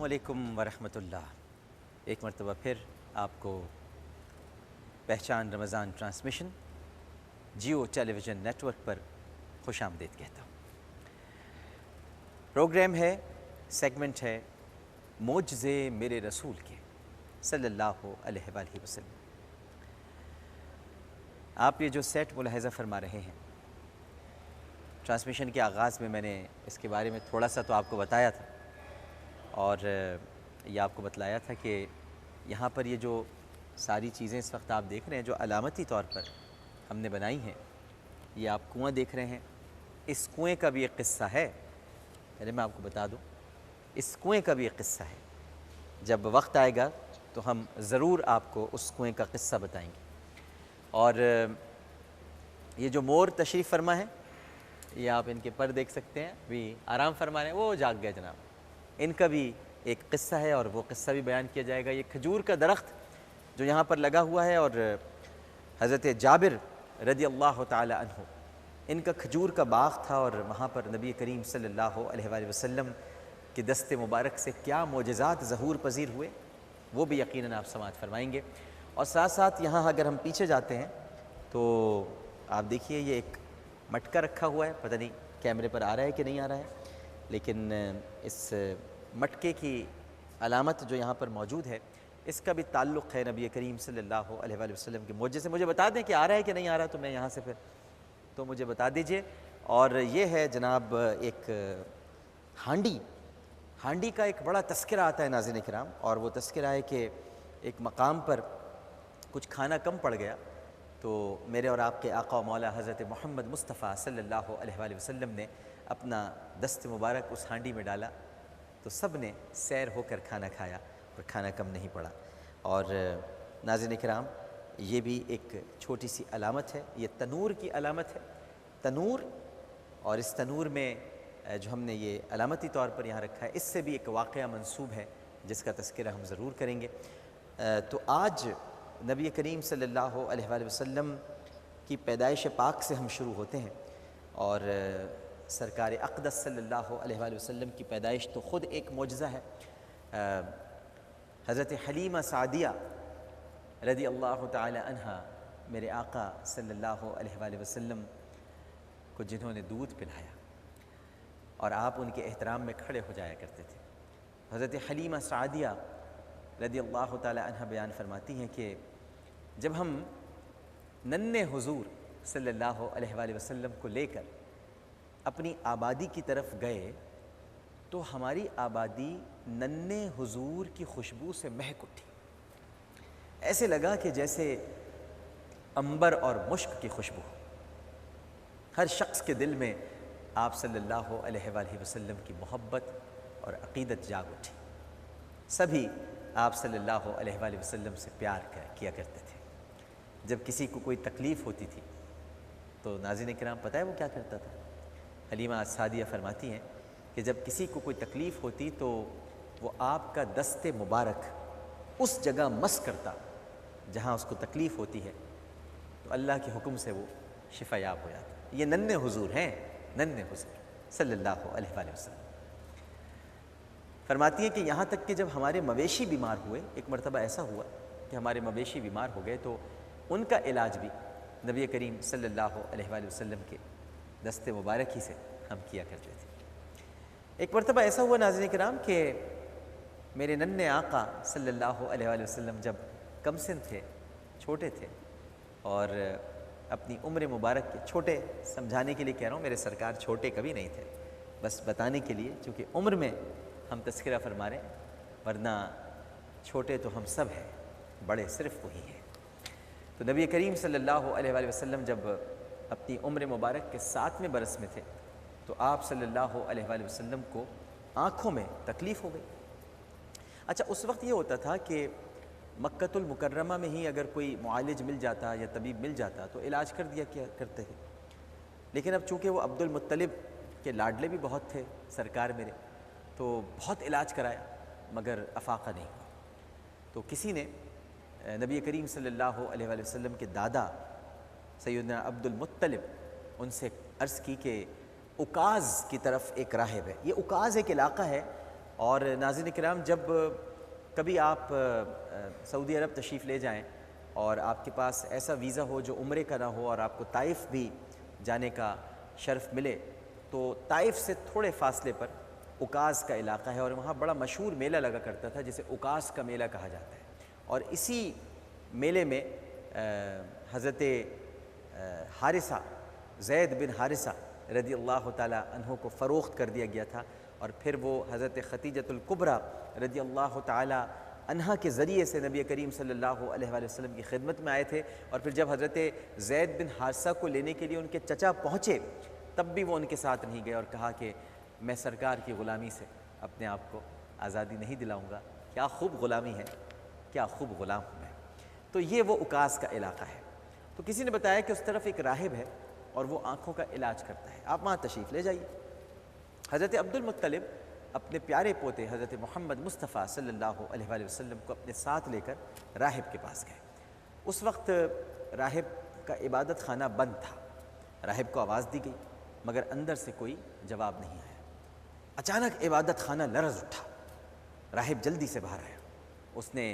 السلام علیکم ورحمۃ اللہ۔ ایک مرتبہ پھر آپ کو پہچان رمضان ٹرانسمیشن جیو ٹیلی ویژن نیٹ ورک پر خوش آمدید کہتا ہوں۔ پروگرام ہے، سیگمنٹ ہے معجزے میرے رسول کے صلی اللہ علیہ وآلہ وسلم۔ آپ یہ جو سیٹ ملاحظہ فرما رہے ہیں، ٹرانسمیشن کے آغاز میں میں نے اس کے بارے میں تھوڑا سا تو آپ کو بتایا تھا، اور یہ آپ کو بتلایا تھا کہ یہاں پر یہ جو ساری چیزیں اس وقت آپ دیکھ رہے ہیں جو علامتی طور پر ہم نے بنائی ہیں، یہ آپ کنواں دیکھ رہے ہیں، اس کنویں کا بھی ایک قصہ ہے۔ پہلے میں آپ کو بتا دوں، اس کنویں کا بھی ایک قصہ ہے۔ جب وقت آئے گا تو ہم ضرور آپ کو اس کنویں کا قصہ بتائیں گے۔ اور یہ جو مور تشریف فرما ہے، یہ آپ ان کے پر دیکھ سکتے ہیں، بھی آرام فرما رہے ہیں، وہ جاگ گئے جناب۔ ان کا بھی ایک قصہ ہے اور وہ قصہ بھی بیان کیا جائے گا۔ یہ کھجور کا درخت جو یہاں پر لگا ہوا ہے، اور حضرت جابر رضی اللہ تعالی عنہ، ان کا کھجور کا باغ تھا، اور وہاں پر نبی کریم صلی اللہ علیہ وآلہ وسلم کے دست مبارک سے کیا معجزات ظہور پذیر ہوئے، وہ بھی یقیناً آپ سماعت فرمائیں گے۔ اور ساتھ ساتھ یہاں اگر ہم پیچھے جاتے ہیں تو آپ دیکھیے یہ ایک مٹکا رکھا ہوا ہے، پتہ نہیں کیمرے پر آ رہا ہے کہ نہیں آ رہا ہے، لیکن اس مٹکے کی علامت جو یہاں پر موجود ہے، اس کا بھی تعلق ہے نبی کریم صلی اللہ علیہ وآلہ وسلم کے معجزے سے۔ مجھے بتا دیں کہ آ رہا ہے کہ نہیں آ رہا، تو میں یہاں سے پھر تو مجھے بتا دیجئے۔ اور یہ ہے جناب ایک ہانڈی کا ایک بڑا تذکرہ آتا ہے ناظرین کرام، اور وہ تذکرہ ہے کہ ایک مقام پر کچھ کھانا کم پڑ گیا، تو میرے اور آپ کے آقا و مولا حضرت محمد مصطفیٰ صلی اللہ علیہ وآلہ وسلم نے اپنا دست مبارک اس ہانڈی میں ڈالا، تو سب نے سیر ہو کر کھانا کھایا اور کھانا کم نہیں پڑا۔ اور ناظرین کرام، یہ بھی ایک چھوٹی سی علامت ہے، یہ تنور کی علامت ہے، تنور، اور اس تنور میں جو ہم نے یہ علامتی طور پر یہاں رکھا ہے، اس سے بھی ایک واقعہ منسوب ہے جس کا تذکرہ ہم ضرور کریں گے۔ تو آج نبی کریم صلی اللہ علیہ وآلہ وسلم کی پیدائش پاک سے ہم شروع ہوتے ہیں، اور سرکار اقدس صلی اللہ علیہ وآلہ وسلم کی پیدائش تو خود ایک معجزہ ہے۔ حضرت حلیمہ سعدیہ رضی اللہ تعالی عنہا، میرے آقا صلی اللہ علیہ وآلہ وسلم کو جنہوں نے دودھ پلایا، اور آپ ان کے احترام میں کھڑے ہو جایا کرتے تھے۔ حضرت حلیمہ سعدیہ رضی اللہ تعالی عنہ بیان فرماتی ہیں کہ جب ہم ننھے حضور صلی اللہ علیہ وآلہ وسلم کو لے کر اپنی آبادی کی طرف گئے، تو ہماری آبادی ننھے حضور کی خوشبو سے مہک اٹھی۔ ایسے لگا کہ جیسے عنبر اور مشک کی خوشبو، ہر شخص کے دل میں آپ صلی اللہ علیہ وآلہ وسلم کی محبت اور عقیدت جاگ اٹھی۔ سبھی آپ صلی اللہ علیہ وآلہ وسلم سے پیار کیا کرتے تھے۔ جب کسی کو کوئی تکلیف ہوتی تھی تو ناظرین کرام پتہ ہے وہ کیا کرتا تھا؟ حلیمہ سعدیہ فرماتی ہیں کہ جب کسی کو کوئی تکلیف ہوتی تو وہ آپ کا دست مبارک اس جگہ مس کرتا جہاں اس کو تکلیف ہوتی ہے، تو اللہ کے حکم سے وہ شفا یاب ہو جاتا۔ یہ ننھے حضور ہیں، ننھے حضور صلی اللہ علیہ وآلہ وسلم۔ فرماتی ہیں کہ یہاں تک کہ جب ہمارے مویشی بیمار ہوئے، ایک مرتبہ ایسا ہوا کہ ہمارے مویشی بیمار ہو گئے، تو ان کا علاج بھی نبی کریم صلی اللہ علیہ وآلہ وسلم کے دست مبارک ہی سے ہم کیا کرتے تھے۔ ایک مرتبہ ایسا ہوا ناظرین کرام کہ میرے ننھے آقا صلی اللہ علیہ وآلہ وسلم جب کم سن تھے، چھوٹے تھے، اور اپنی عمر مبارک کے چھوٹے سمجھانے کے لیے کہہ رہا ہوں، میرے سرکار چھوٹے کبھی نہیں تھے، بس بتانے کے لیے، چونکہ عمر میں ہم تذکرہ فرما رہے ہیں، ورنہ چھوٹے تو ہم سب ہیں، بڑے صرف وہی ہیں۔ تو نبی کریم صلی اللہ علیہ وآلہ وسلم جب اپنی عمر مبارک کے 7ویں برس میں تھے، تو آپ صلی اللہ علیہ وآلہ وسلم کو آنکھوں میں تکلیف ہو گئی۔ اچھا، اس وقت یہ ہوتا تھا کہ مکۃ المکرمہ میں ہی اگر کوئی معالج مل جاتا یا طبیب مل جاتا تو علاج کر دیا کیا کرتے تھے، لیکن اب چونکہ وہ عبد المطلب کے لاڈلے بھی بہت تھے سرکار میرے، تو بہت علاج کرایا مگر افاقہ نہیں ہوا۔ تو کسی نے نبی کریم صلی اللہ علیہ وآلہ وسلم کے دادا سیدنا عبد المطلب ان سے عرض کی کہ اکاز کی طرف ایک راہب ہے، یہ اکاز ایک علاقہ ہے، اور ناظرین کرام، جب کبھی آپ سعودی عرب تشریف لے جائیں اور آپ کے پاس ایسا ویزا ہو جو عمرے کا نہ ہو اور آپ کو طائف بھی جانے کا شرف ملے، تو طائف سے تھوڑے فاصلے پر اکاز کا علاقہ ہے اور وہاں بڑا مشہور میلہ لگا کرتا تھا جسے اکاز کا میلہ کہا جاتا ہے۔ اور اسی میلے میں حضرت حارثہ، زید بن حارثہ رضی اللہ تعالیٰ عنہ کو فروخت کر دیا گیا تھا، اور پھر وہ حضرت خدیجۃ الکبریٰ رضی اللہ تعالیٰ عنہا کے ذریعے سے نبی کریم صلی اللہ علیہ وآلہ وسلم کی خدمت میں آئے تھے۔ اور پھر جب حضرت زید بن حارثہ کو لینے کے لیے ان کے چچا پہنچے، تب بھی وہ ان کے ساتھ نہیں گئے اور کہا کہ میں سرکار کی غلامی سے اپنے آپ کو آزادی نہیں دلاؤں گا۔ کیا خوب غلامی ہے، کیا خوب غلام ہوں میں۔ تو یہ وہ اکاز کا علاقہ ہے۔ تو کسی نے بتایا کہ اس طرف ایک راہب ہے اور وہ آنکھوں کا علاج کرتا ہے، آپ وہاں تشریف لے جائیے۔ حضرت عبد المطلب اپنے پیارے پوتے حضرت محمد مصطفیٰ صلی اللہ علیہ وآلہ وسلم کو اپنے ساتھ لے کر راہب کے پاس گئے۔ اس وقت راہب کا عبادت خانہ بند تھا۔ راہب کو آواز دی گئی مگر اندر سے کوئی جواب نہیں آیا۔ اچانک عبادت خانہ لرز اٹھا، راہب جلدی سے باہر آیا۔ اس نے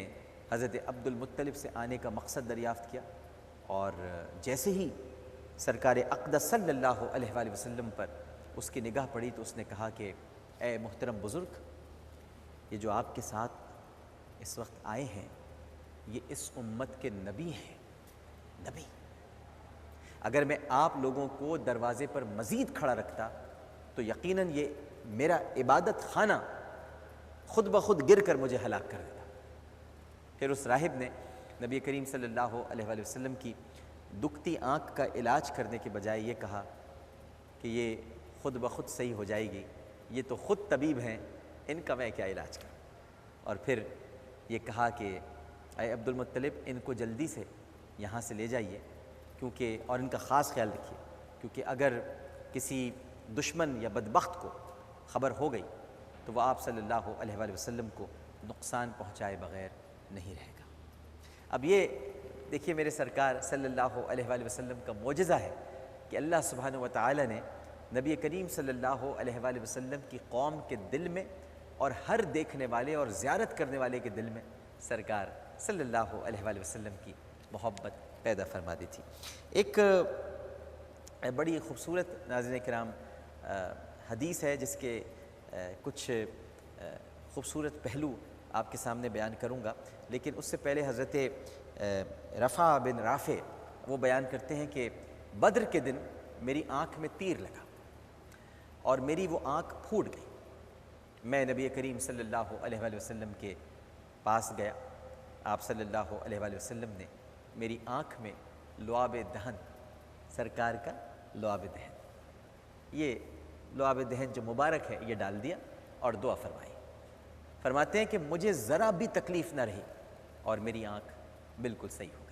حضرت عبد المطلب سے آنے کا مقصد دریافت کیا، اور جیسے ہی سرکار اقدس صلی اللہ علیہ وآلہ وسلم پر اس کی نگاہ پڑی تو اس نے کہا کہ اے محترم بزرگ، یہ جو آپ کے ساتھ اس وقت آئے ہیں یہ اس امت کے نبی ہیں۔ نبی، اگر میں آپ لوگوں کو دروازے پر مزید کھڑا رکھتا تو یقیناً یہ میرا عبادت خانہ خود بخود گر کر مجھے ہلاک کر دیتا۔ پھر اس راہب نے نبی کریم صلی اللہ علیہ وآلہ وسلم کی دکھتی آنکھ کا علاج کرنے کے بجائے یہ کہا کہ یہ خود بخود صحیح ہو جائے گی، یہ تو خود طبیب ہیں، ان کا میں کیا علاج کروں۔ اور پھر یہ کہا کہ اے عبد المطلب، ان کو جلدی سے یہاں سے لے جائیے، کیونکہ اور ان کا خاص خیال رکھیے، کیونکہ اگر کسی دشمن یا بدبخت کو خبر ہو گئی تو وہ آپ صلی اللہ علیہ وآلہ وسلم کو نقصان پہنچائے بغیر نہیں رہے گا۔ اب یہ دیکھیے میرے سرکار صلی اللہ علیہ وآلہ وسلم کا معجزہ ہے کہ اللہ سبحانہ و تعالی نے نبی کریم صلی اللہ علیہ وآلہ وسلم کی قوم کے دل میں اور ہر دیکھنے والے اور زیارت کرنے والے کے دل میں سرکار صلی اللہ علیہ وآلہ وسلم کی محبت پیدا فرما دی تھی۔ ایک بڑی خوبصورت ناظرین کرام حدیث ہے جس کے کچھ خوبصورت پہلو آپ کے سامنے بیان کروں گا، لیکن اس سے پہلے حضرت رفع بن رافع وہ بیان کرتے ہیں کہ بدر کے دن میری آنکھ میں تیر لگا اور میری وہ آنکھ پھوٹ گئی۔ میں نبی کریم صلی اللہ علیہ وآلہ وسلم کے پاس گیا، آپ صلی اللہ علیہ وآلہ وسلم نے میری آنکھ میں لعاب دہن، سرکار کا لعاب دہن، یہ لعاب دہن جو مبارک ہے یہ ڈال دیا اور دعا فرمائی۔ فرماتے ہیں کہ مجھے ذرا بھی تکلیف نہ رہی اور میری آنکھ بالکل صحیح ہو۔